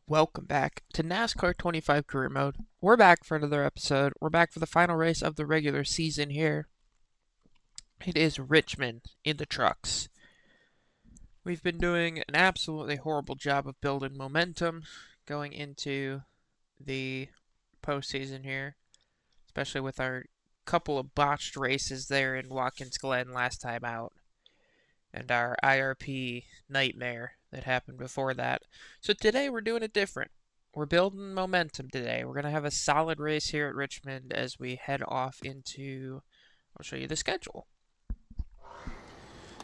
Welcome back to NASCAR 25 Career Mode. We're back for another episode. We're back for the final race of the regular season here. It is Richmond in the trucks. We've been doing an absolutely horrible job of building momentum going into the postseason here, especially with our couple of botched races there in Watkins Glen last time out and our IRP nightmare that happened before that. So today we're doing it different. We're building momentum today. We're going to have a solid race here at Richmond as we head off into, I'll show you the schedule.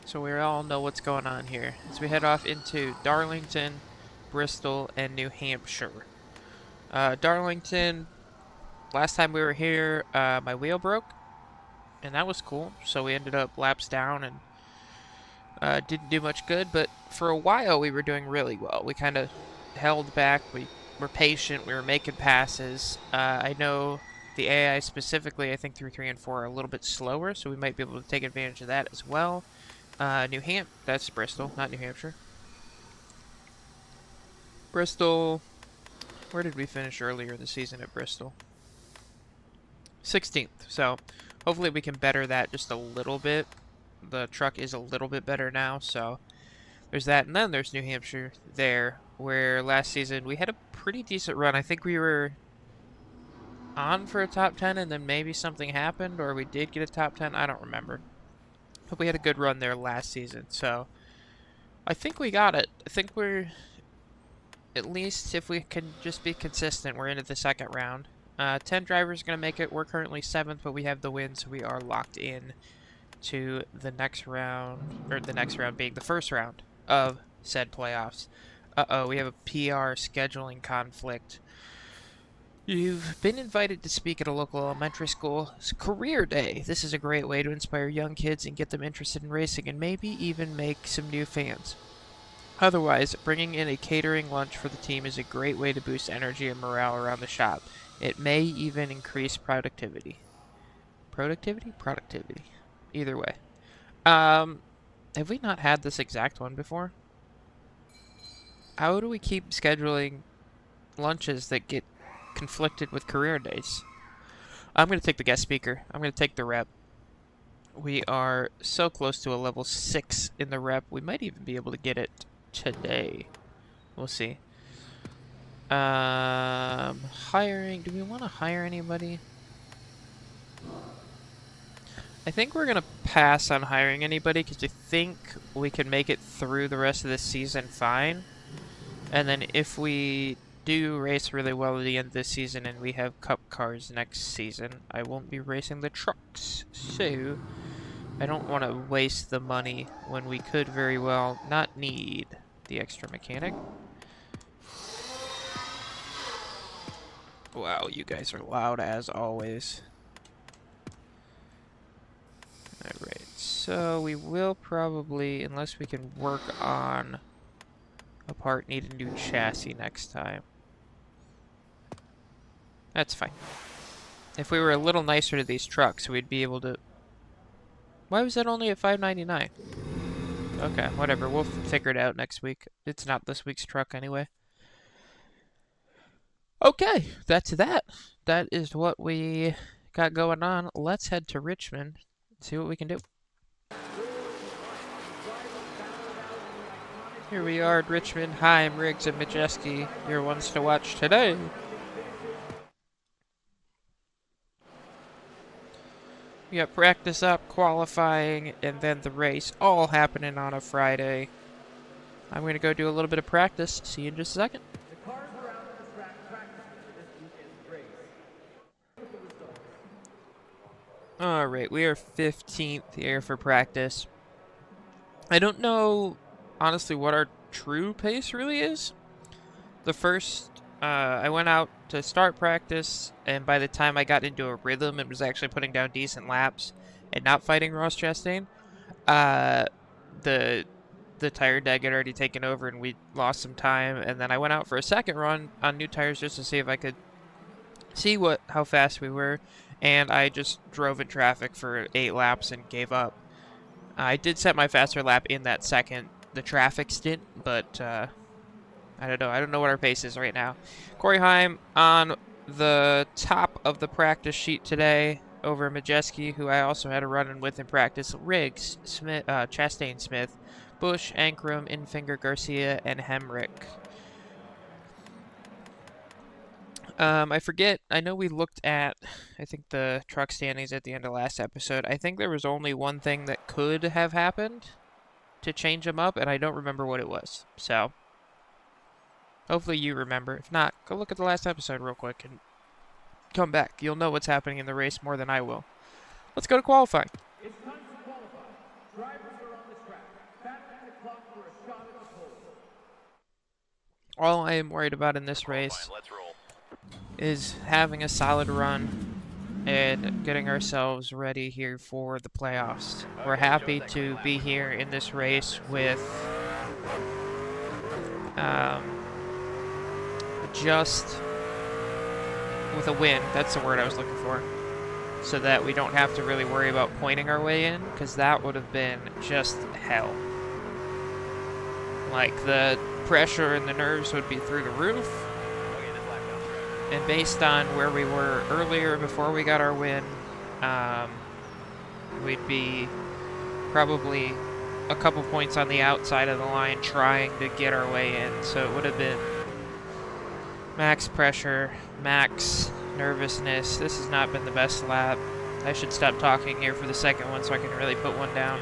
So we all know what's going on here. As we head off into Darlington, Bristol, and New Hampshire. Darlington, last time we were here, my wheel broke, and that was cool. So we ended up laps down and didn't do much good, but for a while we were doing really well. We kind of held back. We were patient. We were making passes. I know the AI specifically, I think through 3 and 4 are a little bit slower, so we might be able to take advantage of that as well. That's Bristol, not New Hampshire. Bristol, where did we finish earlier in the season at Bristol? 16th, so hopefully we can better that just a little bit. The truck is a little bit better now, so there's that. And then there's New Hampshire there, where last season we had a pretty decent run. I think we were on for a top 10 and then maybe something happened, or we did get a top 10. I don't remember. But we had a good run there last season, so I think we got it. I think we're, at least if we can just be consistent, we're into the second round. 10 drivers going to make it. We're currently 7th, but we have the win, so we are locked in to the next round, or the next round being the first round of said playoffs. We have a PR scheduling conflict. You've been invited to speak at a local elementary school. It's career day. This is a great way to inspire young kids and get them interested in racing and maybe even make some new fans. Otherwise, bringing in a catering lunch for the team is a great way to boost energy and morale around the shop. It may even increase productivity. Productivity. Either way. Have we not had this exact one before? How do we keep scheduling lunches that get conflicted with career days? I'm going to take the guest speaker. I'm going to take the rep. We are so close to a level 6 in the rep. We might even be able to get it today. We'll see. Hiring. Do we want to hire anybody? I think we're going to pass on hiring anybody because I think we can make it through the rest of this season fine. And then if we do race really well at the end of this season and we have cup cars next season, I won't be racing the trucks. So I don't want to waste the money when we could very well not need the extra mechanic. Wow, you guys are loud as always. Alright, so we will probably, unless we can work on a part, need a new chassis next time. That's fine. If we were a little nicer to these trucks, we'd be able to... Why was that only at $5.99? Okay, whatever. We'll figure it out next week. It's not this week's truck anyway. Okay, that's that. That is what we got going on. Let's head to Richmond and see what we can do. Here we are at Richmond. Hi, I'm Riggs and Majeski, your ones to watch today. We got practice up, qualifying, and then the race, all happening on a Friday. I'm going to go do a little bit of practice. See you in just a second. Alright, we are 15th here for practice. I don't know, honestly, what our true pace really is. The first, I went out to start practice, and by the time I got into a rhythm and was actually putting down decent laps and not fighting Ross Chastain, the tire deck had already taken over and we lost some time. And then I went out for a second run on new tires just to see if I could see how fast we were, and I just drove in traffic for 8 laps and gave up. I did set my faster lap in that second, the traffic stint, but I don't know. I don't know what our pace is right now. Corey Heim on the top of the practice sheet today over Majeski, who I also had a run-in with in practice. Riggs, Smith, Chastain Smith, Bush, Ankrum, Infinger, Garcia, and Hemrick. I forget. I know we looked at, I think, the truck standings at the end of last episode. I think there was only one thing that could have happened to change them up, and I don't remember what it was. So, hopefully you remember. If not, go look at the last episode real quick and come back. You'll know what's happening in the race more than I will. Let's go to qualifying. It's time to qualify. Drivers are on the track. Back the clock for a shot at the pole. All I am worried about in this race is having a solid run and getting ourselves ready here for the playoffs. We're happy to be here in this race with just with a win. That's the word I was looking for. So that we don't have to really worry about pointing our way in, because that would have been just hell. Like, the pressure and the nerves would be through the roof. And based on where we were earlier before we got our win, we'd be probably a couple points on the outside of the line trying to get our way in. So it would have been max pressure, max nervousness. This has not been the best lap. I should stop talking here for the second one so I can really put one down.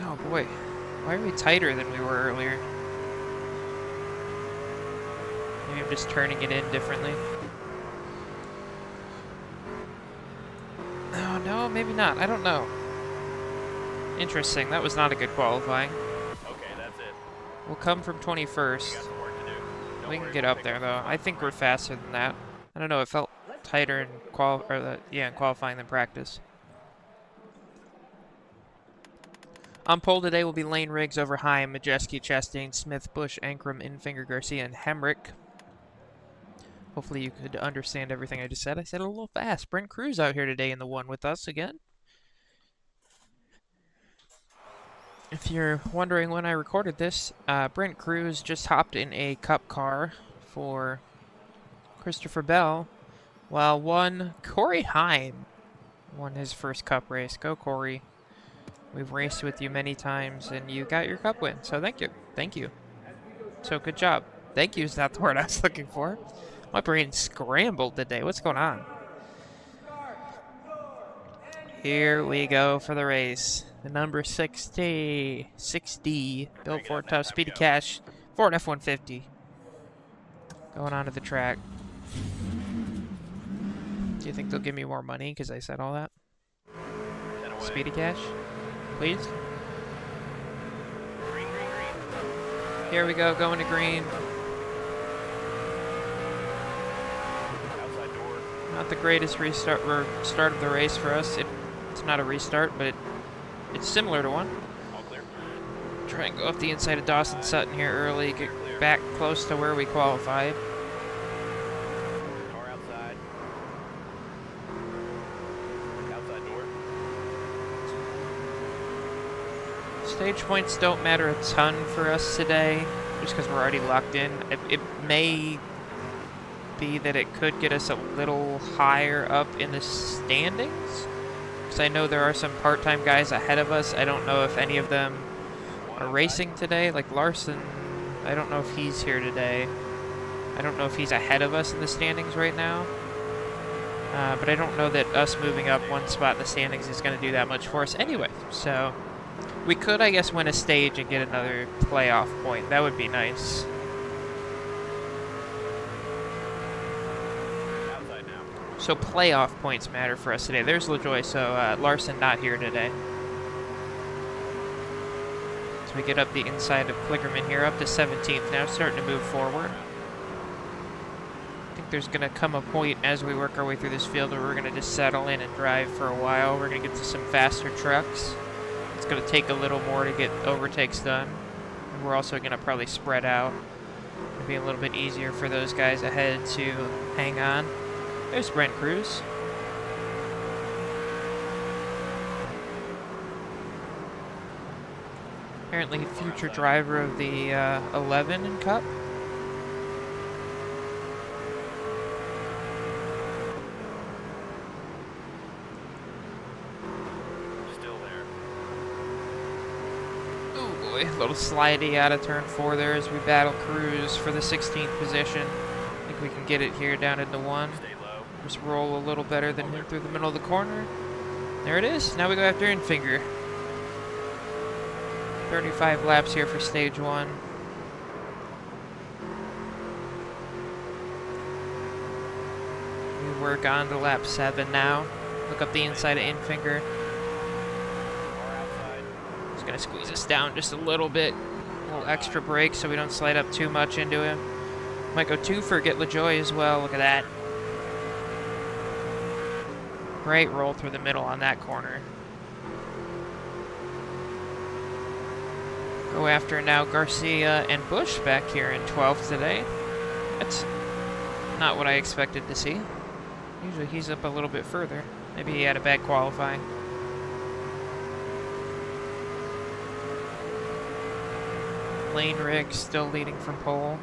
Oh boy. Why are we tighter than we were earlier? Maybe I'm just turning it in differently. Oh, no, maybe not. I don't know. Interesting. That was not a good qualifying. Okay, that's it. We'll come from 21st. We can get up there, though. I think we're faster than that. I don't know. It felt tighter in qualifying than practice. On pole today will be Lane Riggs over Heim, Majeski, Chastain, Smith, Bush, Ankrum, Infinger, Garcia, and Hemrick. Hopefully you could understand everything I just said. I said it a little fast. Brent Cruz out here today in the one with us again. If you're wondering when I recorded this, Brent Cruz just hopped in a cup car for Christopher Bell, while Corey Heim won his first cup race. Go, Corey. We've raced with you many times, and you got your cup win, so thank you. Thank you. So good job. Thank you is not the word I was looking for. My brain scrambled today. What's going on? Here we go for the race. The number 60, built Ford Tough Speedy Cash, Ford F-150. Going onto the track. Do you think they'll give me more money because I said all that? Speedy Cash? Please? Green, green, green. Here we go, going to green. Outside door. Not the greatest restart or start of the race for us. It's not a restart, but it's similar to one. All clear. Try and go up the inside of Dawson Sutton here early, get back close to where we qualified. Car outside. Outside door. Stage points don't matter a ton for us today, just because we're already locked in. It may be that it could get us a little higher up in the standings, because I know there are some part-time guys ahead of us. I don't know if any of them are racing today. Like Larson, I don't know if he's here today. I don't know if he's ahead of us in the standings right now. But I don't know that us moving up one spot in the standings is going to do that much for us anyway. So we could, I guess, win a stage and get another playoff point. That would be nice. Outside now. So playoff points matter for us today. There's LaJoy, so Larson not here today. So we get up the inside of Klickerman here, up to 17th now, starting to move forward. I think there's going to come a point as we work our way through this field where we're going to just settle in and drive for a while. We're going to get to some faster trucks. It's going to take a little more to get overtakes done. And we're also going to probably spread out. It'll be a little bit easier for those guys ahead to hang on. There's Brent Cruz. Apparently future driver of the 11 in Cup. Still there. Oh boy, a little slidey out of turn 4 there as we battle Cruz for the 16th position. I think we can get it here down into 1. Stay low. Just roll a little better than him through the middle of the corner. There it is. Now we go after Infinger. 35 laps here for stage 1. We work on to lap 7 now. Look up the inside of Infinger. Car outside. He's gonna squeeze us down just a little bit. A little extra brake so we don't slide up too much into him. Might go 2 for get LaJoy as well. Look at that. Great roll through the middle on that corner. Go after now Garcia and Bush back here in 12th today. That's not what I expected to see. Usually he's up a little bit further. Maybe he had a bad qualifying. Lane Rick still leading from pole.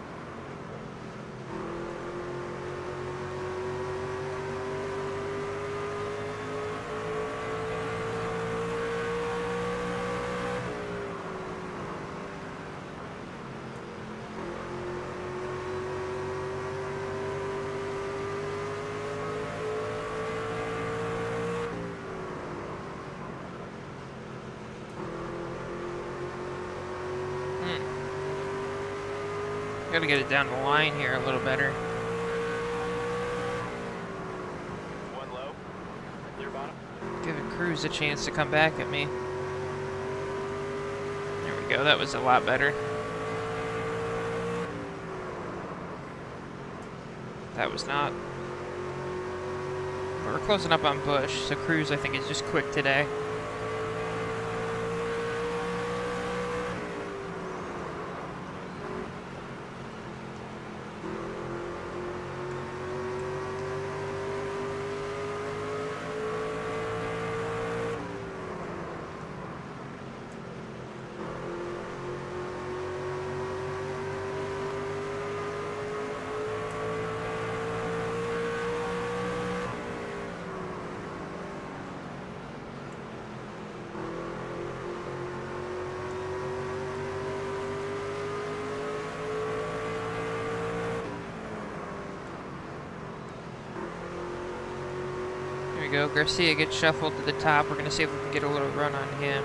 Gotta get it down the line here a little better. One low. Clear bottom. Giving Cruz a chance to come back at me. There we go, that was a lot better. That was not. But we're closing up on Bush, so Cruz I think is just quick today. Go. Garcia gets shuffled to the top. We're going to see if we can get a little run on him.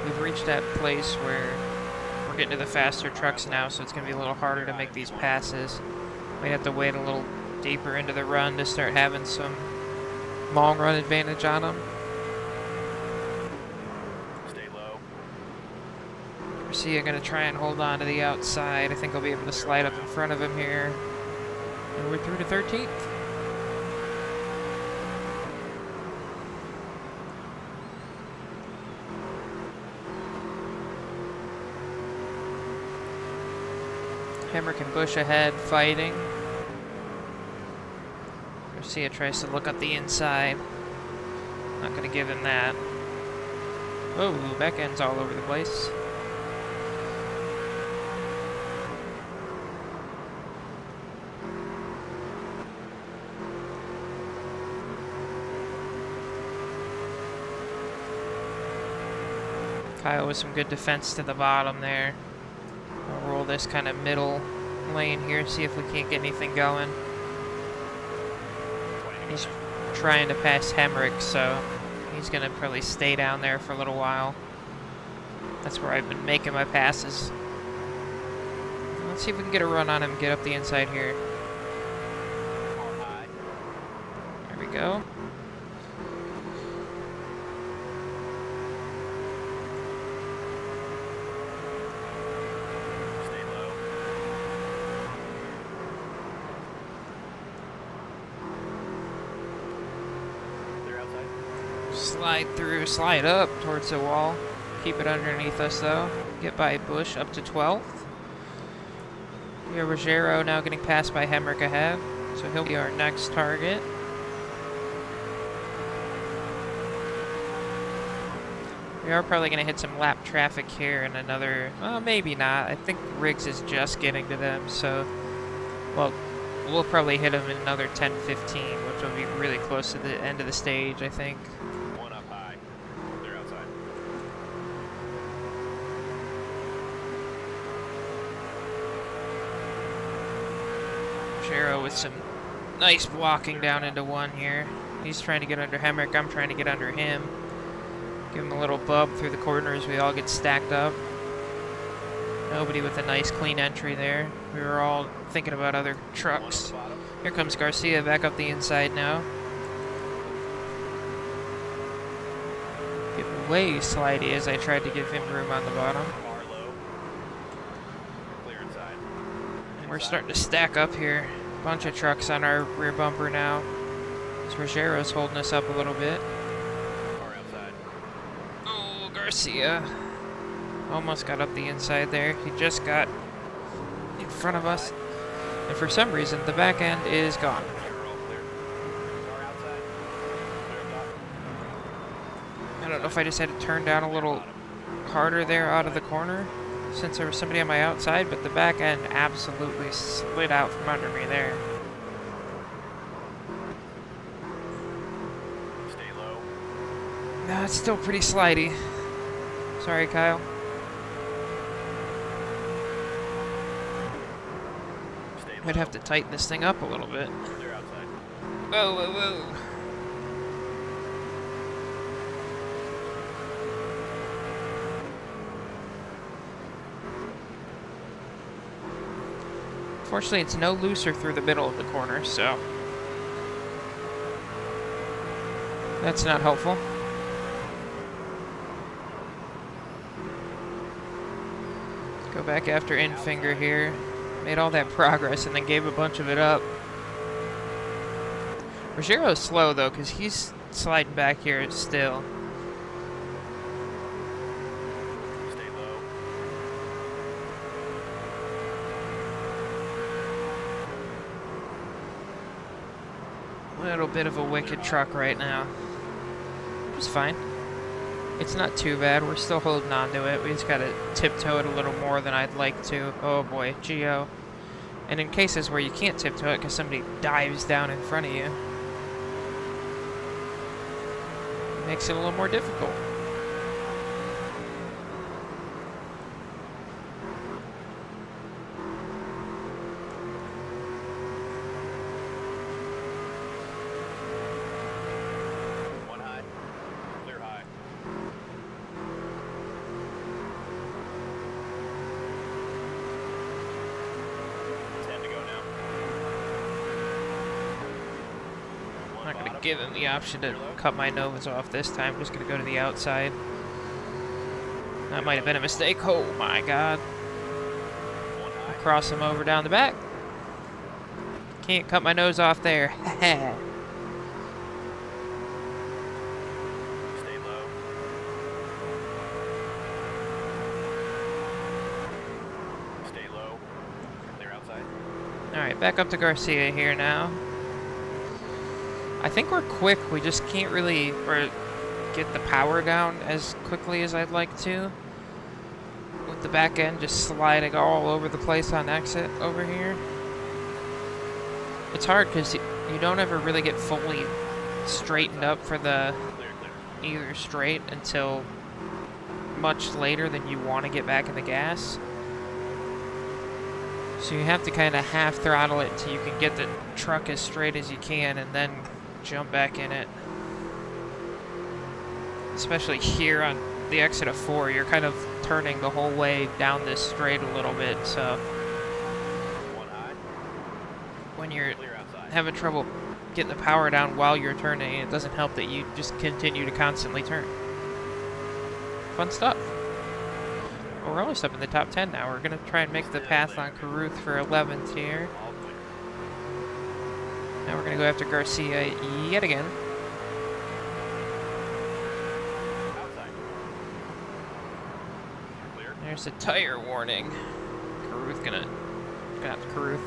We've reached that place where we're getting to the faster trucks now, so it's going to be a little harder to make these passes. We have to wait a little deeper into the run to start having some long run advantage on them. Stay low. Garcia going to try and hold on to the outside. I think I'll be able to slide up in front of him here. And we're through to 13th. Hemrick and Bush ahead, fighting. Garcia tries to look up the inside. Not going to give him that. Oh, back end's all over the place. Kyle with some good defense to the bottom there. I'll roll this kind of middle lane here, see if we can't get anything going. He's trying to pass Hemrick, so he's going to probably stay down there for a little while. That's where I've been making my passes. Let's see if we can get a run on him, get up the inside here. There we go. Slide through, slide up towards the wall. Keep it underneath us though. Get by Bush up to 12th. We have Ruggiero now getting passed by Hemrick ahead, so he'll be our next target. We are probably going to hit some lap traffic here in another, well, maybe not. I think Riggs is just getting to them, so, well, we'll probably hit them in another 10-15, which will be really close to the end of the stage, I think. One up high. They're outside. Shero with some nice walking down into one here. He's trying to get under Hemrick. I'm trying to get under him. Give him a little bump through the corners. We all get stacked up. Nobody with a nice clean entry there. We were all thinking about other trucks. Here comes Garcia back up the inside now. Getting way slidey as I tried to give him room on the bottom. Car low. Clear inside. We're starting to stack up here. Bunch of trucks on our rear bumper now. Rogero's holding us up a little bit. Car outside. Oh, Garcia. Almost got up the inside there. He just got in front of us. And for some reason, the back end is gone. You're all clear. Car outside. Clear top. I don't know if I just had to turn down a little harder there out of the corner since there was somebody on my outside, but the back end absolutely slid out from under me there. Stay low. No, it's still pretty slidey. Sorry, Kyle. Stay low. Might have to tighten this thing up a little bit. They're outside. Whoa, whoa, whoa. Fortunately, it's no looser through the middle of the corner, so that's not helpful. Let's go back after Infinger here. Made all that progress and then gave a bunch of it up. Rogero's slow though, because he's sliding back here still. Stay low. Little bit of a wicked truck right now. It's fine. It's not too bad. We're still holding on to it. We just gotta tiptoe it a little more than I'd like to. Oh boy, Geo. And in cases where you can't tiptoe it because somebody dives down in front of you, it makes it a little more difficult. One high. Clear high. 10 to go now. I'm not going to give him the option to cut my nose off this time. I'm just going to go to the outside. That might have been a mistake. Oh my god. One high. Cross him over down the back. Can't cut my nose off there. Stay low. Stay low. Clear outside. Alright, back up to Garcia here now. I think we're quick, we just can't really get the power down as quickly as I'd like to. With the back end just sliding all over the place on exit over here. It's hard because you don't ever really get fully straightened up for the Clear, clear. either straight until much later than you want to get back in the gas. So you have to kind of half throttle it until you can get the truck as straight as you can and then jump back in it. Especially here on the exit of 4, you're kind of turning the whole way down this straight a little bit, so One high. when you're Clear outside. having trouble getting the power down while you're turning, it doesn't help that you just continue to constantly turn. Fun stuff. Well, we're almost up in the top 10 now. We're going to try and make the path on Caruth for 11th here. All clear. Now we're going to go after Garcia yet again. Outside. Clear. There's a tire warning.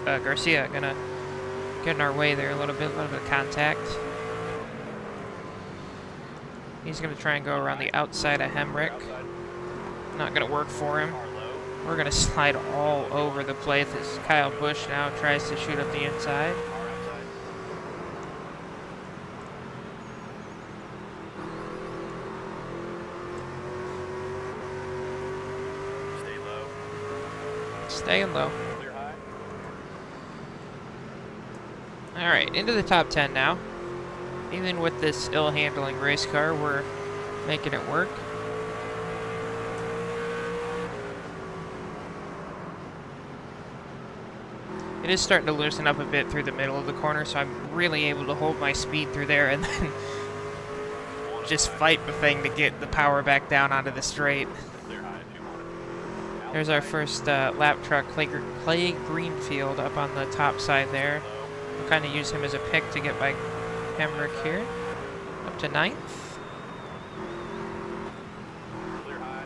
Garcia gonna get in our way there a little bit of contact. He's going to try and go around the outside of Hemrick. Outside. Not going to work for him. Car low. We're going to slide all over the place as Kyle Busch now tries to shoot up the inside. Car outside. Stay low. Staying low. Clear high. Alright, into the top 10 now. Even with this ill-handling race car, we're making it work. It is starting to loosen up a bit through the middle of the corner, so I'm really able to hold my speed through there and then just fight the thing to get the power back down onto the straight. Clear high if you want it. There's our first lap truck, Clay Greenfield, up on the top side there. We'll kind of use him as a pick to get by Hemrick here. Up to 9th. Clear high.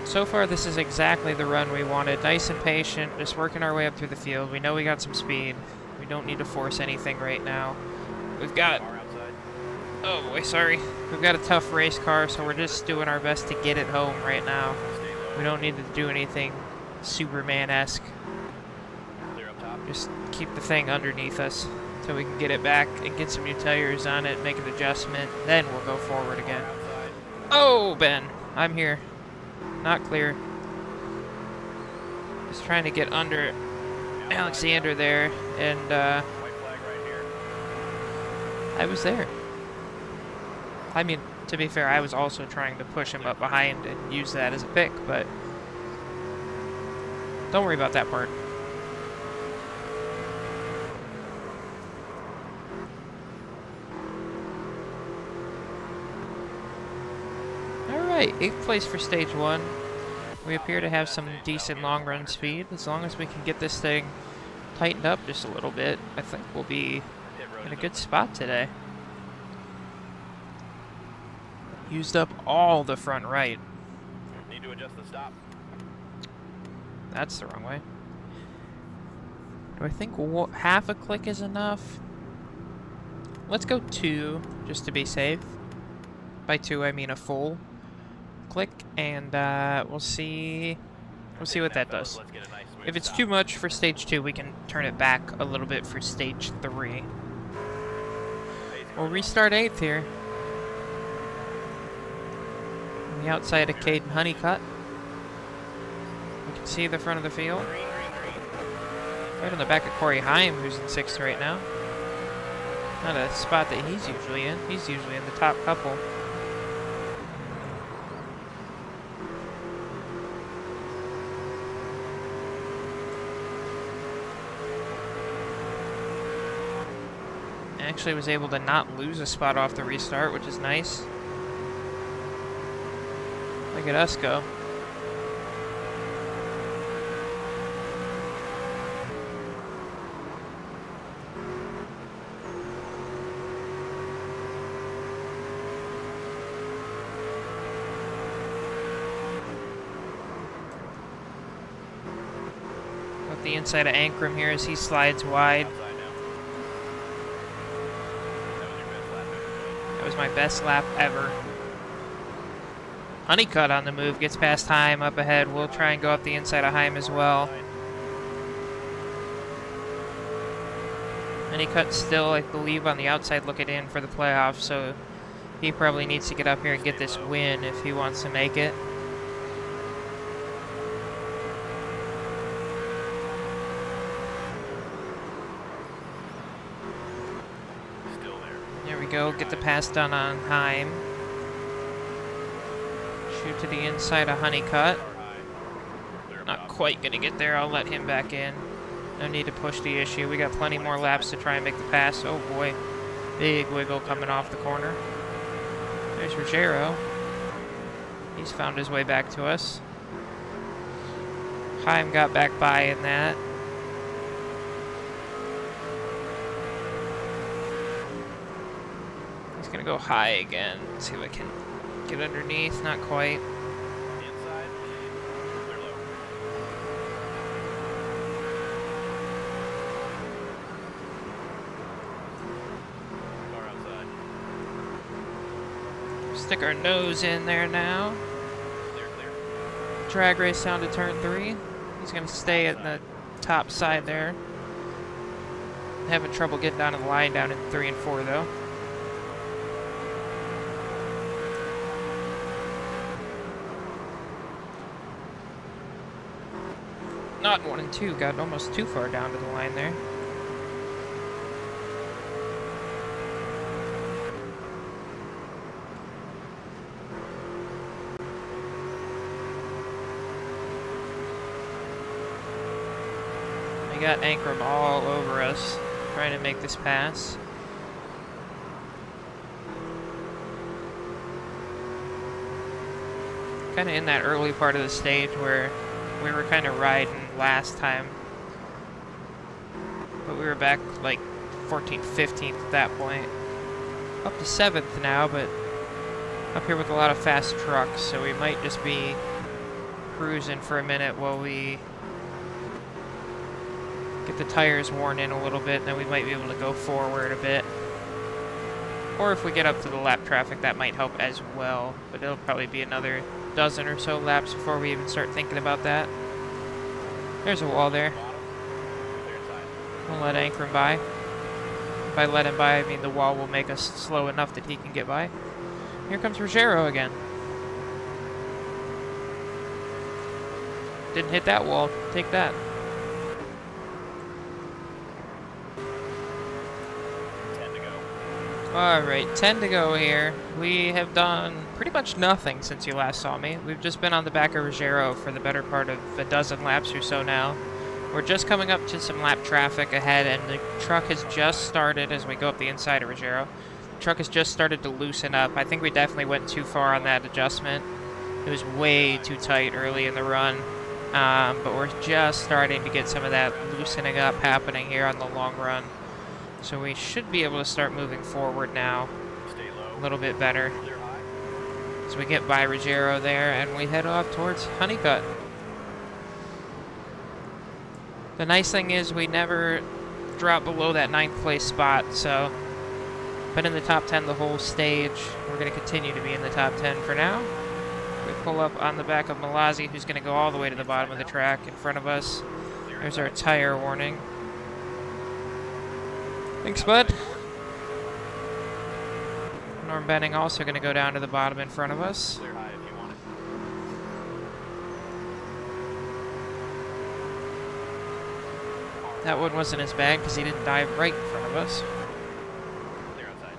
So far, this is exactly the run we wanted. Nice and patient, just working our way up through the field. We know we got some speed. We don't need to force anything right now. We've got... Car outside. Oh boy, sorry. We've got a tough race car, so we're just doing our best to get it home right now. Stay low. We don't need to do anything Superman-esque. Clear up top. Just keep the thing underneath us so we can get it back and get some new tires on it, make an adjustment, then we'll go forward again. Car outside. Oh, Ben, I'm here. Not clear. Just trying to get under Alexander there, and White flag right here. I was there. I mean, to be fair, I was also trying to push him up behind and use that as a pick, but don't worry about that part. Alright, 8th place for stage 1. We appear to have some decent long run speed. As long as we can get this thing tightened up just a little bit, I think we'll be Pit road in a is good spot today. Used up all the front right. open. Need to adjust the stop. That's the wrong way. Do I think half a click is enough? Let's go 2, just to be safe. By 2, I mean a full click, and we'll see what that does. Let's get a nice smooth If it's stop. too much for stage 2, we can turn it back a little bit for stage 3. Pace We'll car restart 8th here. On the outside of Caden Honeycutt. We can see the front of the field. Green, green, green. Right on the back of Corey Heim, who's in 6th right now. Not a spot that he's usually in. He's usually in the top couple. Actually was able to not lose a spot off the restart, which is nice. Look at us go. Got the inside of Ankrum here as he slides wide. Outside now. That was your best lap ever. That was my best lap ever. Honeycutt on the move, gets past Heim up ahead. We'll try and go up the inside of Heim as well. Honeycutt still, I believe, on the outside looking in for the playoffs, so he probably needs to get up here and get this win if he wants to make it. Still there. There we go, get the pass done on Heim. Shoot to the inside of Honeycutt. Car high. Clear up Not top. quite gonna get there, I'll let him back in. No need to push the issue. We got plenty more laps to try and make the pass. Oh boy. Big wiggle coming off the corner. There's Ruggiero. He's found his way back to us. Heim got back by in that. He's gonna go high again. See if I can get underneath. Not quite. Inside. Clear low. Stick our nose in there now. Clear, clear. Drag race down to turn 3. He's going to stay at the top side there. Having trouble getting down to the line down in 3 and 4 though. Not 1 and 2, got almost too far down to the line there. We got Ankrum all over us, trying to make this pass. Kind of in that early part of the stage where we were kind of riding last time. But we were back like 14th, 15th at that point. Up to 7th now, but up here with a lot of fast trucks, so we might just be cruising for a minute while we get the tires worn in a little bit, and then we might be able to go forward a bit. Or if we get up to the lap traffic, that might help as well, but it'll probably be another dozen or so laps before we even start thinking about that. There's a wall there. Clear inside. We'll let Ankrum by. By let him by, I mean the wall will make us slow enough that he can get by. Here comes Ruggiero again. Didn't hit that wall. Take that. 10 to go. Alright, 10 to go here. We have done pretty much nothing since you last saw me. We've just been on the back of Ruggiero for the better part of a dozen laps or so now. We're just coming up to some lap traffic ahead, and the truck has just started as we go up the inside of Ruggiero. The truck has just started to loosen up. I think we definitely went too far on that adjustment. It was way too tight early in the run. But we're just starting to get some of that loosening up happening here on the long run. So we should be able to start moving forward now Stay low. a little bit better. Clear high. So we get by Ruggiero there, and we head off towards Honeycutt. The nice thing is we never drop below that 9th place spot, so been in the top 10 the whole stage. We're going to continue to be in the top 10 for now. We pull up on the back of Malazzi, who's going to go all the way to the bottom of the track in front of us. There's our tire warning. Thanks, bud. Norm Benning also going to go down to the bottom in front of us. Clear high if you want it. That one wasn't as bad because he didn't dive right in front of us. Clear outside.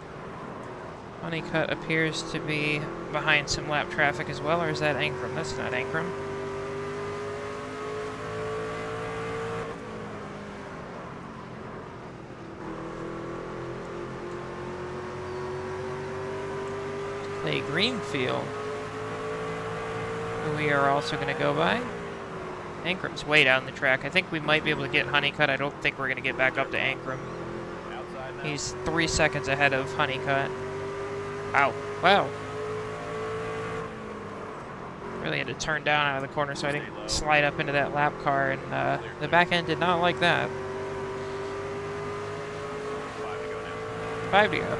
Honeycutt appears to be behind some lap traffic as well, or is that Ankrum? That's not Ankrum. Clay Greenfield, who we are also going to go by. Ankrum's way down the track. I think we might be able to get Honeycutt. I don't think we're going to get back up to Ankrum. Outside now. He's 3 seconds ahead of Honeycutt. Wow. Wow. Really had to turn down out of the corner so I didn't slide up into that lap car, and the back end did not like that. 5 to go now. 5 to go.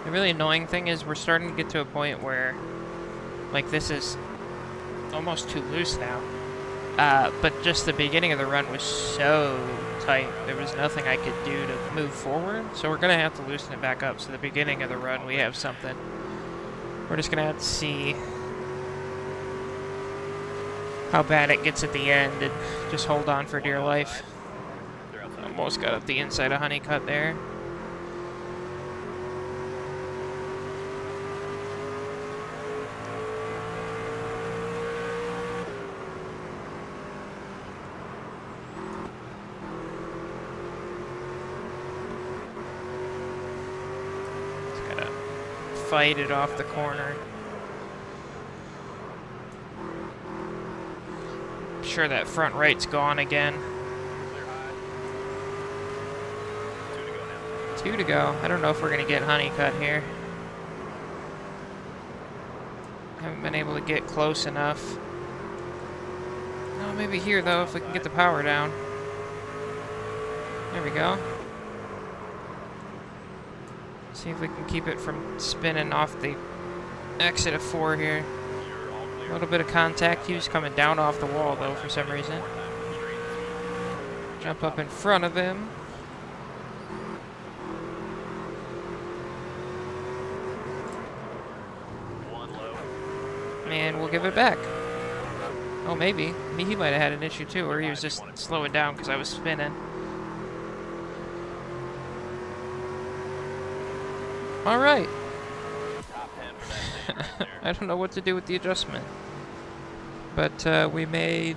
The really annoying thing is we're starting to get to a point where, like, this is almost too loose now. But just the beginning of the run was so tight. There was nothing I could do to move forward. So we're going to have to loosen it back up. So the beginning of the run, we have something. We're just going to have to see how bad it gets at the end and just hold on for dear life. Clear outside. Almost got up the inside of Honeycutt there. Fight it off the corner. I'm sure that front right's gone again. Clear high. 2 to go now. 2 to go. I don't know if we're gonna get Honeycutt here. Haven't been able to get close enough. Oh, maybe here though, if we can get the power down. There we go. See if we can keep it from spinning off the exit of 4 here. A little bit of contact. He was coming down off the wall though for some reason. Jump up in front of him. And we'll give it back. Oh, maybe. He might have had an issue too, or he was just slowing down because I was spinning. Alright. I don't know what to do with the adjustment. But we made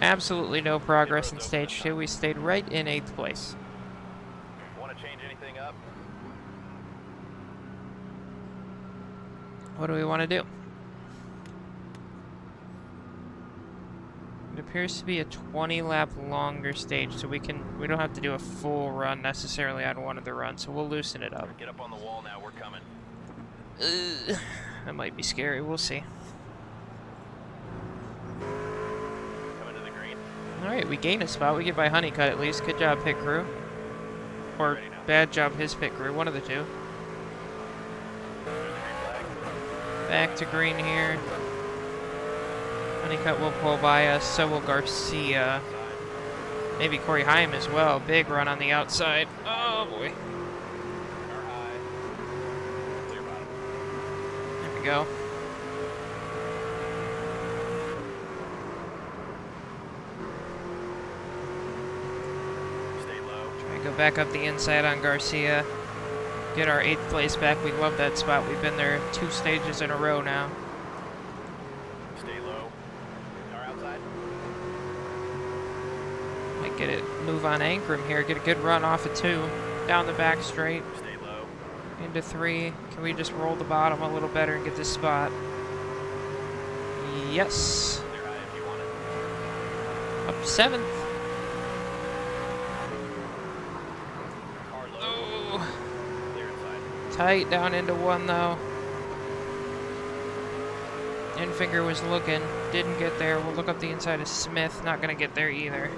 absolutely no progress in stage 2. We stayed right in 8th place. Want to change anything up? What do we want to do? It appears to be a 20 lap longer stage, so we don't have to do a full run necessarily on one of the runs, so we'll loosen it up. Get up on the wall now, we're coming. That might be scary, we'll see. Coming to the green. Alright, we gained a spot. We get by Honeycutt at least. Good job, pit crew. Or bad job, his pit crew. One of the two. Back to green here. Honeycutt will pull by us. So will Garcia. Maybe Corey Haim as well. Big run on the outside. Oh, boy. There we go. Go back up the inside on Garcia. Get our 8th place back. We love that spot. We've been there 2 stages in a row now. Stay low. Car outside. Might get it. Move on Ankrum here. Get a good run off of 2. Down the back straight. Stay low. Into 3. Can we just roll the bottom a little better and get this spot? Yes. Clear high if you want it. Up 7th. Tight down into 1 though. Infinger was looking, didn't get there. We'll look up the inside of Smith, not gonna get there either.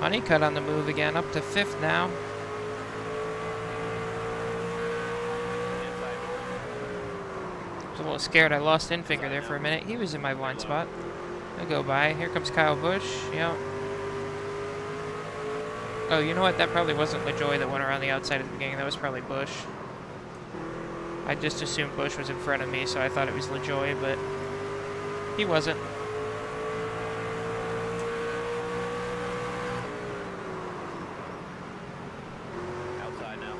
Honeycutt on the move again, up to 5th now. I was a little scared, I lost Infinger there for a minute. He was in my blind spot. I'll go by. Here comes Kyle Busch, yep. Oh, you know what? That probably wasn't LaJoy that went around the outside at the beginning. That was probably Busch. I just assumed Busch was in front of me, so I thought it was LaJoy, but he wasn't. Outside now.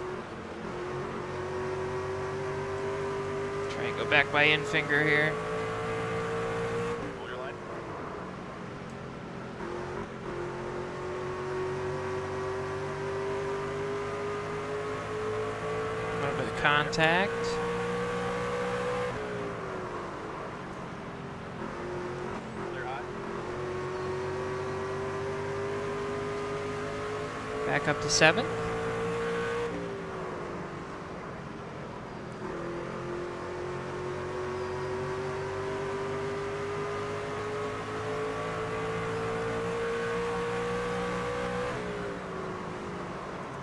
Try and go back by Infinger here. Contact. Back up to 7th.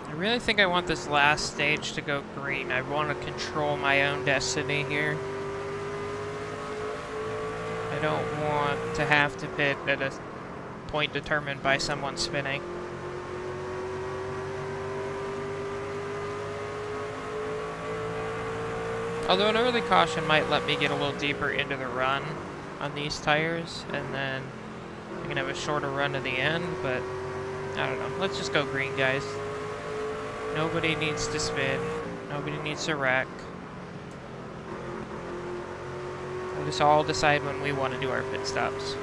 I really think I want this last stage to go green. I want to control my own destiny here. I don't want to have to pit at a point determined by someone spinning. Although an early caution might let me get a little deeper into the run on these tires, and then I can have a shorter run to the end, but I don't know. Let's just go green, guys. Nobody needs to spin. Nobody needs to wreck. We'll just all decide when we want to do our pit stops.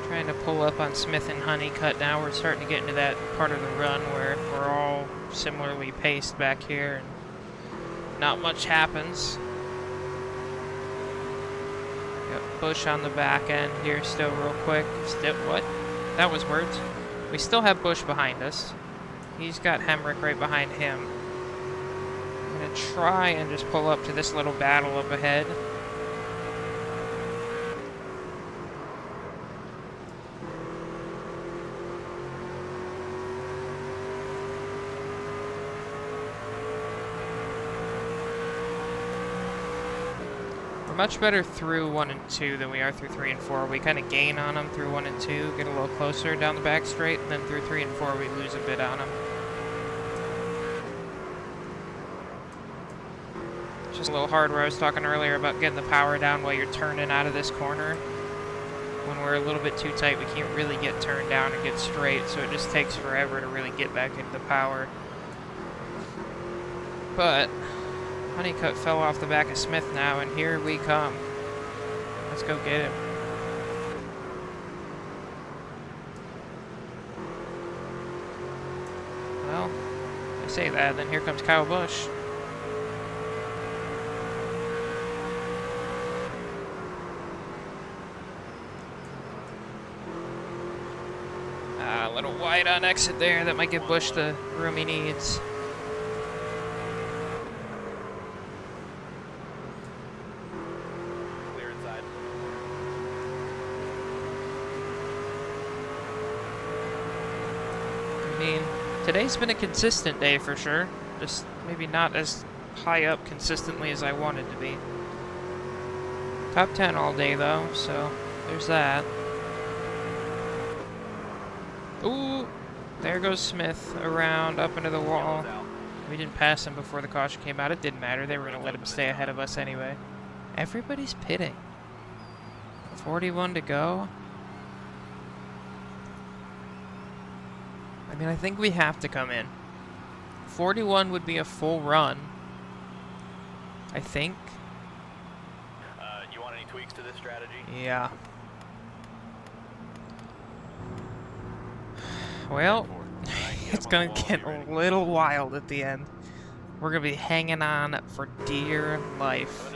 Trying to pull up on Smith and Honeycutt now. We're starting to get into that part of the run where we're all similarly paced back here and not much happens. Got Bush on the back end here still real quick. Still, what? That was words. We still have Bush behind us. He's got Hemrick right behind him. I'm going to try and just pull up to this little battle up ahead. We're much better through 1 and 2 than we are through 3 and 4. We kind of gain on them through 1 and 2, get a little closer down the back straight, and then through 3 and 4 we lose a bit on them. It's just a little hard where I was talking earlier about getting the power down while you're turning out of this corner. When we're a little bit too tight, we can't really get turned down and get straight, so it just takes forever to really get back into the power. But Honeycutt fell off the back of Smith now, and here we come. Let's go get him. Well, I say that, then here comes Kyle Busch. A little wide on exit there. That might give Busch the room he needs. Today's been a consistent day for sure. Just maybe not as high up consistently as I wanted to be. Top 10 all day though, so there's that. Ooh, there goes Smith around up into the wall. We didn't pass him before the caution came out. It didn't matter. They were going to let him stay ahead of us anyway. Everybody's pitting. 41 to go. I mean, I think we have to come in. 41 would be a full run. I think. You want any tweaks to this strategy? Yeah. Well, it's going to get a little wild at the end. We're going to be hanging on for dear life.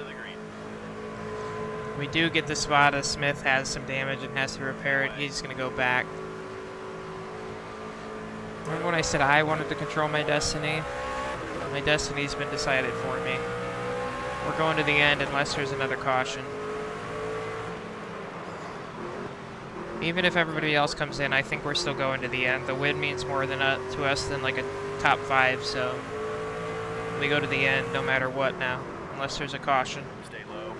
We do get the spot as Smith has some damage and has to repair it. He's going to go back. Remember when I said I wanted to control my destiny? My destiny's been decided for me. We're going to the end unless there's another caution. Even if everybody else comes in, I think we're still going to the end. The win means more than to us than like a top 5, so we go to the end no matter what now, unless there's a caution. Stay low.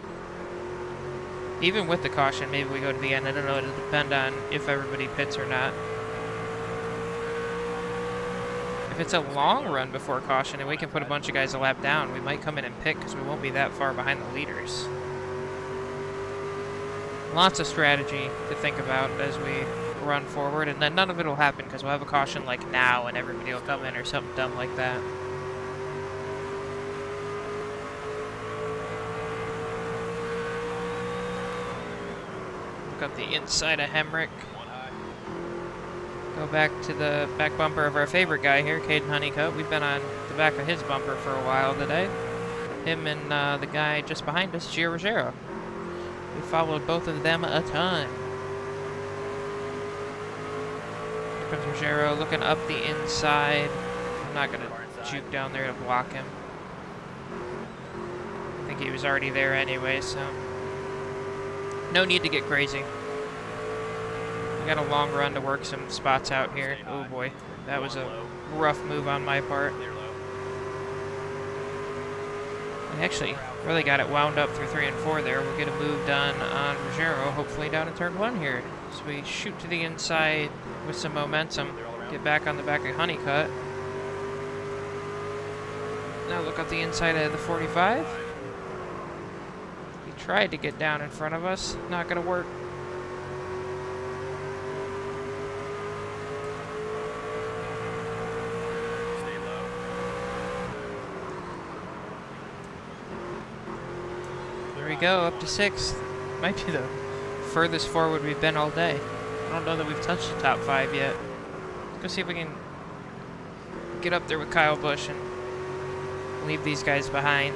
Even with the caution, maybe we go to the end. I don't know. It'll depend on if everybody pits or not. If it's a long run before caution and we can put a bunch of guys a lap down, we might come in and pit because we won't be that far behind the leaders. Lots of strategy to think about as we run forward, and then none of it will happen because we'll have a caution like now and everybody will come in or something dumb like that. Look up the inside of Hemrick. Go back to the back bumper of our favorite guy here, Caden Honeycutt. We've been on the back of his bumper for a while today. Him and the guy just behind us, Gio Ruggiero. We followed both of them a ton. Here comes Ruggiero looking up the inside. I'm not going to juke down there to block him. I think he was already there anyway, so no need to get crazy. We got a long run to work some spots out here. Oh boy, that was a rough move on my part. I actually really got it wound up through 3 and 4 there. We'll get a move done on Ruggiero, hopefully down in turn 1 here. So we shoot to the inside with some momentum. Get back on the back of Honeycutt. Now look up the inside of the 45. He tried to get down in front of us. Not going to work. There we go, up to 6th. Might be the furthest forward we've been all day. I don't know that we've touched the top 5 yet. Let's go see if we can get up there with Kyle Busch and leave these guys behind.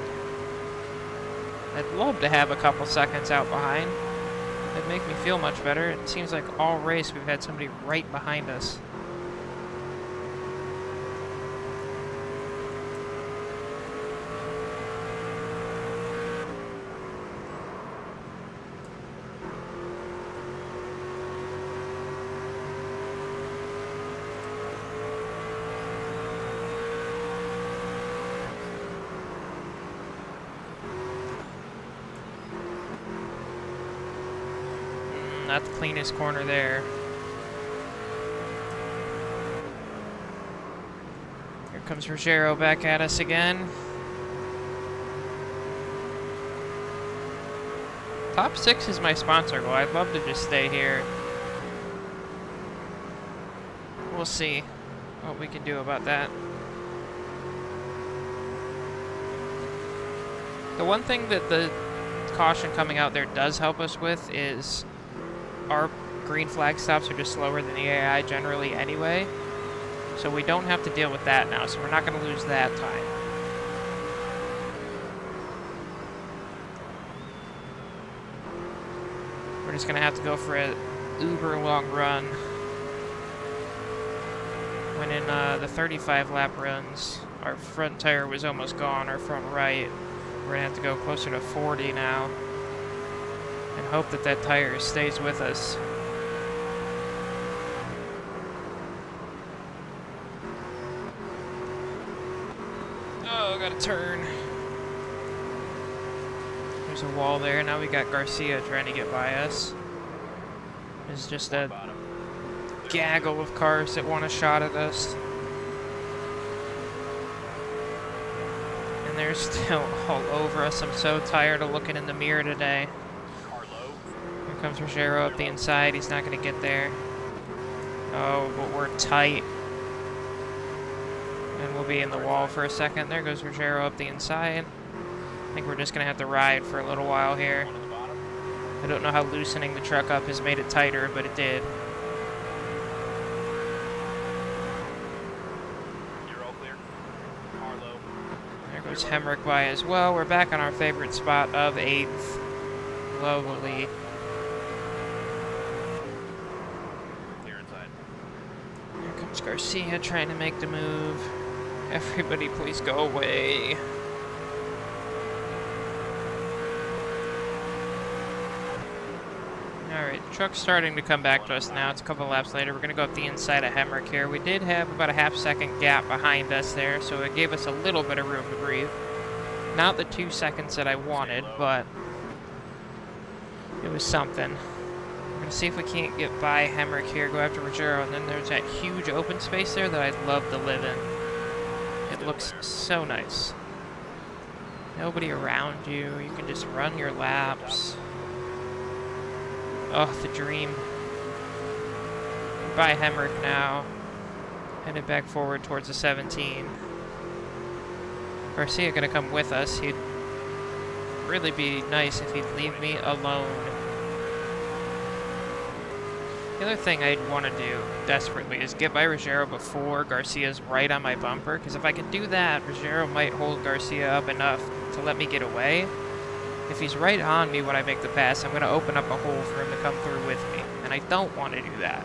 I'd love to have a couple seconds out behind. It'd make me feel much better. It seems like all race we've had somebody right behind us. Not the cleanest corner there. Here comes Ruggiero back at us again. Top 6 is my sponsor goal. I'd love to just stay here. We'll see what we can do about that. The one thing that the caution coming out there does help us with is our green flag stops are just slower than the AI generally anyway. So we don't have to deal with that now, so we're not going to lose that time. We're just going to have to go for a uber long run. When in the 35 lap runs, our front tire was almost gone, our front right. We're going to have to go closer to 40 now. And hope that that tire stays with us. Oh, gotta turn. There's a wall there. Now we got Garcia trying to get by us. There's just a gaggle of cars that want a shot at us. And they're still all over us. I'm so tired of looking in the mirror today. Here comes Ruggiero up the inside. He's not going to get there. Oh, but we're tight. And we'll be in the wall for a second. There goes Ruggiero up the inside. I think we're just going to have to ride for a little while here. I don't know how loosening the truck up has made it tighter, but it did. You're all clear. Carlo. There goes Hemrick by as well. We're back on our favorite spot of 8th. Lovely. Clear inside. Here comes Garcia trying to make the move. Everybody please go away. Alright, the truck's starting to come back to us now. It's a couple laps later. We're going to go up the inside of Hemrick here. We did have about a half-second gap behind us there, so it gave us a little bit of room to breathe. Not the 2 seconds that I wanted, but it was something. We're going to see if we can't get by Hemrick here, go after Ruggiero, and then there's that huge open space there that I'd love to live in. It looks so nice. Nobody around you. You can just run your laps. Oh, the dream. By Hemrick now. Headed back forward towards the 17. Garcia gonna come with us. He'd really be nice if he'd leave me alone. The other thing I'd want to do desperately is get by Ruggiero before Garcia's right on my bumper, because if I can do that, Ruggiero might hold Garcia up enough to let me get away. If he's right on me when I make the pass, I'm going to open up a hole for him to come through with me, and I don't want to do that.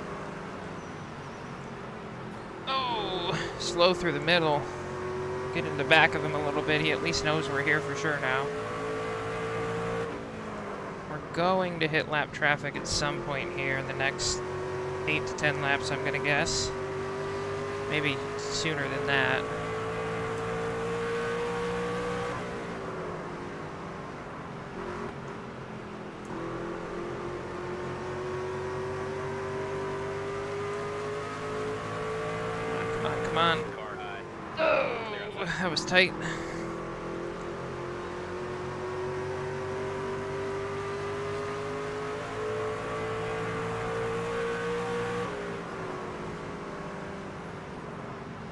Oh, slow through the middle. Get in the back of him a little bit. He at least knows we're here for sure now. We're going to hit lap traffic at some point here in the next 8 to 10 laps, I'm going to guess. Maybe sooner than that. Come on. Car high. Oh, that was tight.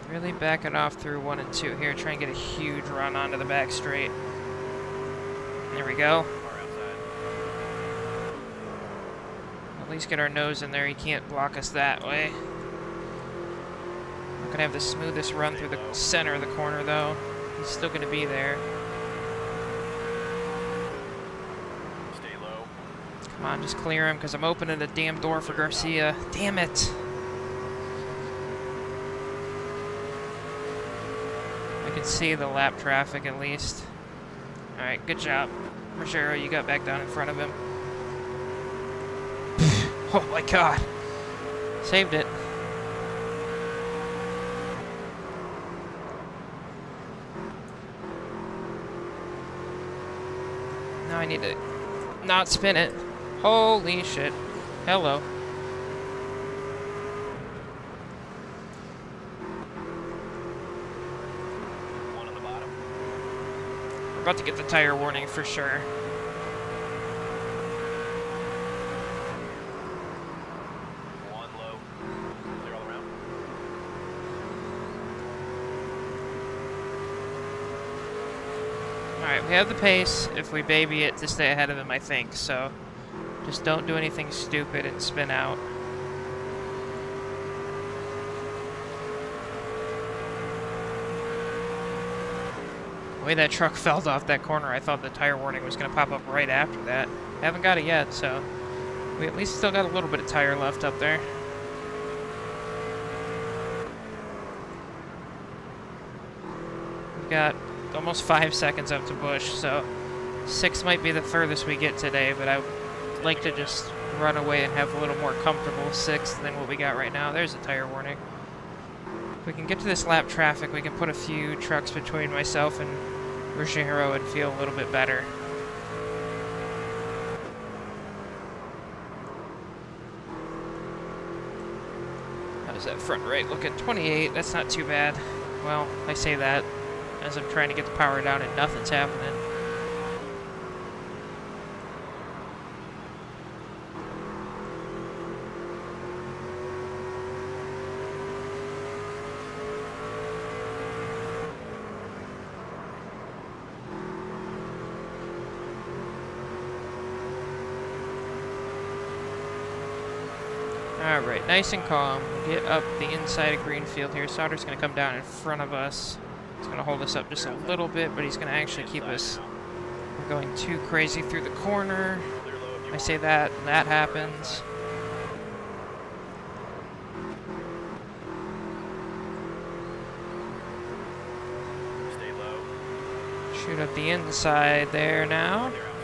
Really back it off through 1 and 2 here. Try and get a huge run onto the back straight. There we go. Car outside. At least get our nose in there. He can't block us that way. Not gonna have the smoothest run through the center of the corner though. He's still gonna be there. Stay low. Come on, just clear him, because I'm opening the damn door for Garcia. Damn it! I can see the lap traffic at least. Alright, good job. Rogero, you got back down in front of him. Oh my god! Saved it. Now I need to not spin it. Holy shit. Hello. One on the bottom. We're about to get the tire warning for sure. One low. Clear all around. Alright, we have the pace if we baby it to stay ahead of him, I think, so just don't do anything stupid and spin out. The way that truck fell off that corner, I thought the tire warning was going to pop up right after that. Haven't got it yet, so we at least still got a little bit of tire left up there. We've got almost 5 seconds up to Busch, so 6 might be the furthest we get today, but I would like to just run away and have a little more comfortable 6th than what we got right now. There's a tire warning. If we can get to this lap traffic, we can put a few trucks between myself and Rogero and feel a little bit better. How's that front right looking? 28, that's not too bad. Well, I say that as I'm trying to get the power down and nothing's happening. Alright, nice and calm. We'll get up the inside of Greenfield here. Sauter's going to come down in front of us. He's going to hold us up just a little bit, but he's going to actually keep us from going too crazy through the corner. I say that, and that happens. Stay low. Shoot up the inside there now. Clear outside.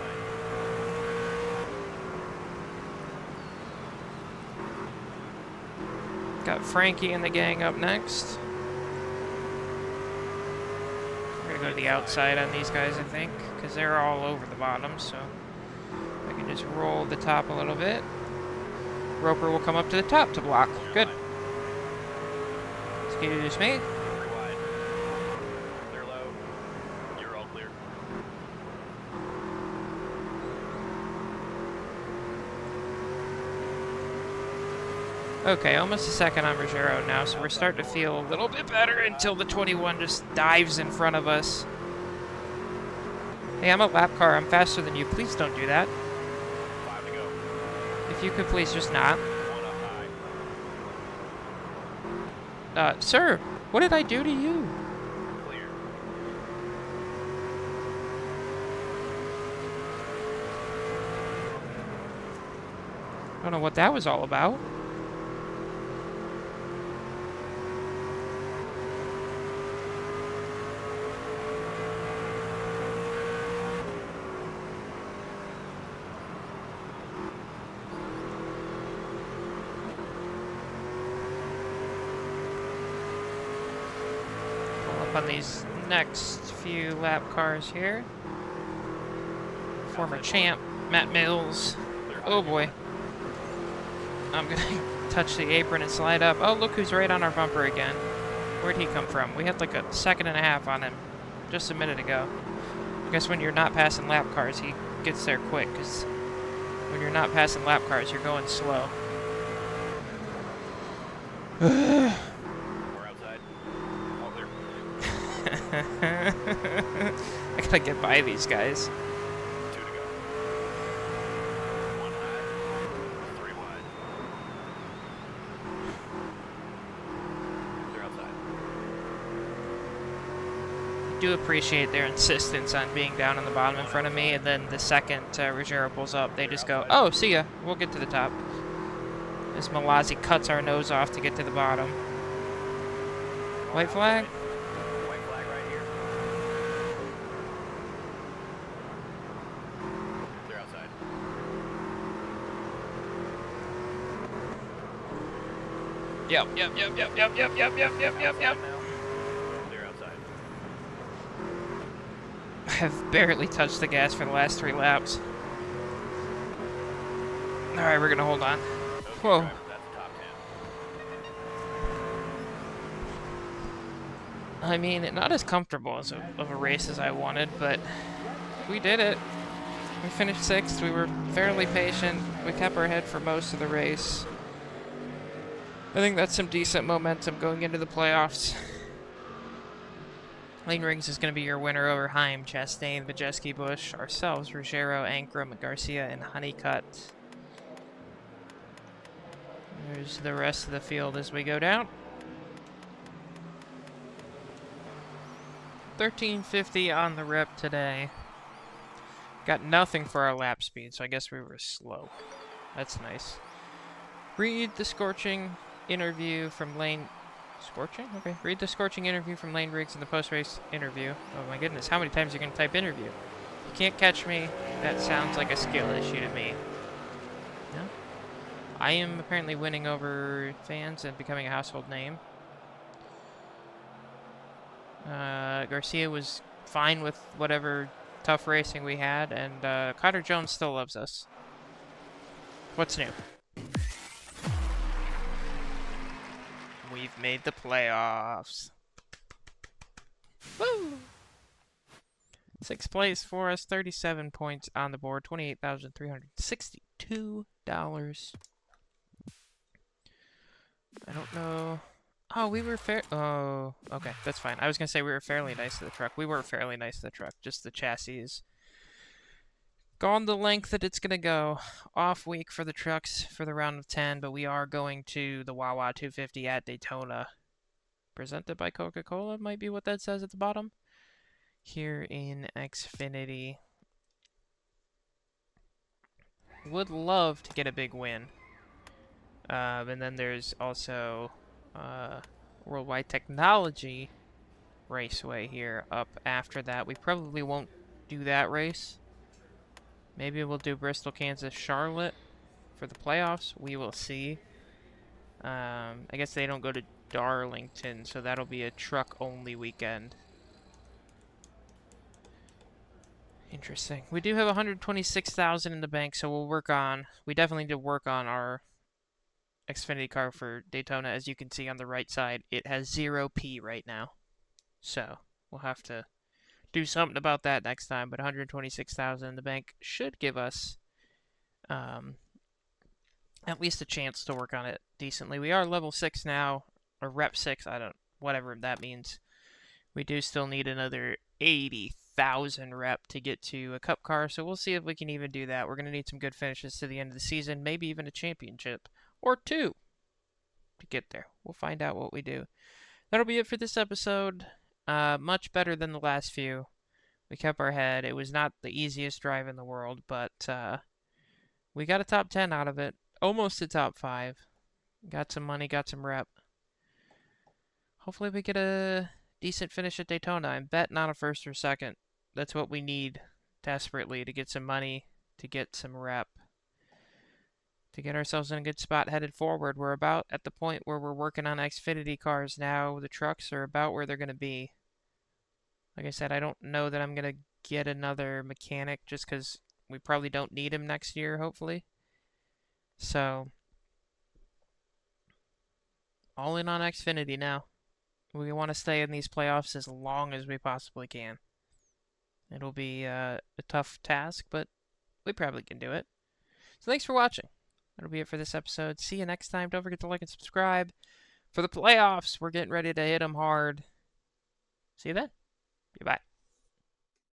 Got Frankie and the gang up next. We're gonna go to the outside on these guys, I think, because they're all over the bottom, so I can just roll the top a little bit. Roper will come up to the top to block. Good. Excuse me. Three wide. Clear low. You're all clear. Okay, almost a second on Rogero now, so we're starting to feel a little bit better until the 21 just dives in front of us. Hey, I'm a lap car. I'm faster than you. Please don't do that. 5 to go. If you could please just not. One up high. Sir, what did I do to you? Clear. I don't know what that was all about. On these next few lap cars here. Former champ, Matt Mills. Oh boy. I'm gonna touch the apron and slide up. Oh, look who's right on our bumper again. Where'd he come from? We had like a second and a half on him just a minute ago. I guess when you're not passing lap cars, he gets there quick, because when you're not passing lap cars, you're going slow. We're outside. All clear. I gotta get by these guys. 2 to go. One high. 3 wide. Clear outside. do appreciate their insistence on being down on the bottom in front of me, and then the second Ruggiero pulls up, they just go, "Oh, see ya, we'll get to the top." As Malazzi cuts our nose off to get to the bottom. White flag? White flag right here. They're outside. Yep. Now. They're outside. I've barely touched the gas for the last 3 laps. Alright, we're gonna hold on. Okay, Whoa. driver, that's the top 10. I mean, not as comfortable as of a race as I wanted, but we did it. We finished 6th. We were fairly patient. We kept our head for most of the race. I think that's some decent momentum going into the playoffs. Lane Riggs is going to be your winner over Heim, Chastain, Majeski, Busch, ourselves, Ruggiero, Ankrum, Garcia, and Honeycutt. There's the rest of the field as we go down. 1350 on the rep today. Got nothing for our lap speed, so I guess we were slow. That's nice. Read the scorching interview from Lane... Scorching? Okay. Read the scorching interview from Lane Riggs in the post-race interview. Oh my goodness, how many times are you going to type interview? You can't catch me. That sounds like a skill issue to me. No? I am apparently winning over fans and becoming a household name. Garcia was fine with whatever tough racing we had, and Cotter Jones still loves us. What's new? We've made the playoffs. Woo! 6th place for us, 37 points on the board, $28,362. I don't know. Oh, we were fair. Oh, okay, that's fine. I was gonna say we were fairly nice to the truck. We were fairly nice to the truck. Just the chassis is gone the length that it's gonna go. Off week for the trucks for the round of 10, but we are going to the Wawa 250 at Daytona. Presented by Coca-Cola might be what that says at the bottom. Here in Xfinity. Would love to get a big win. And then there's also Worldwide Technology Raceway here up after that. We probably won't do that race. Maybe we'll do Bristol, Kansas, Charlotte for the playoffs. We will see. I guess they don't go to Darlington, so that'll be a truck-only weekend. Interesting. We do have 126,000 in the bank, so we'll work on... We definitely need to work on our Xfinity car for Daytona. As you can see on the right side, it has 0p right now. So, we'll have to do something about that next time, but 126,000 in the bank should give us at least a chance to work on it decently. We are level 6 now, or rep 6, whatever that means. We do still need another 80,000 rep to get to a cup car, so we'll see if we can even do that. We're going to need some good finishes to the end of the season, maybe even a championship, or 2 to get there. We'll find out what we do. That'll be it for this episode. Much better than the last few. We kept our head. It was not the easiest drive in the world, but we got a top 10 out of it. Almost a top 5. Got some money, got some rep. Hopefully we get a decent finish at Daytona. I'm betting on a first or second. That's what we need desperately to get some money, to get some rep, to get ourselves in a good spot headed forward. We're about at the point where we're working on Xfinity cars now. The trucks are about where they're going to be. Like I said, I don't know that I'm going to get another mechanic just because we probably don't need him next year, hopefully. So, all in on Xfinity now. We want to stay in these playoffs as long as we possibly can. It'll be a tough task, but we probably can do it. So thanks for watching. That'll be it for this episode. See you next time. Don't forget to like and subscribe. For the playoffs, we're getting ready to hit them hard. See you then. Goodbye.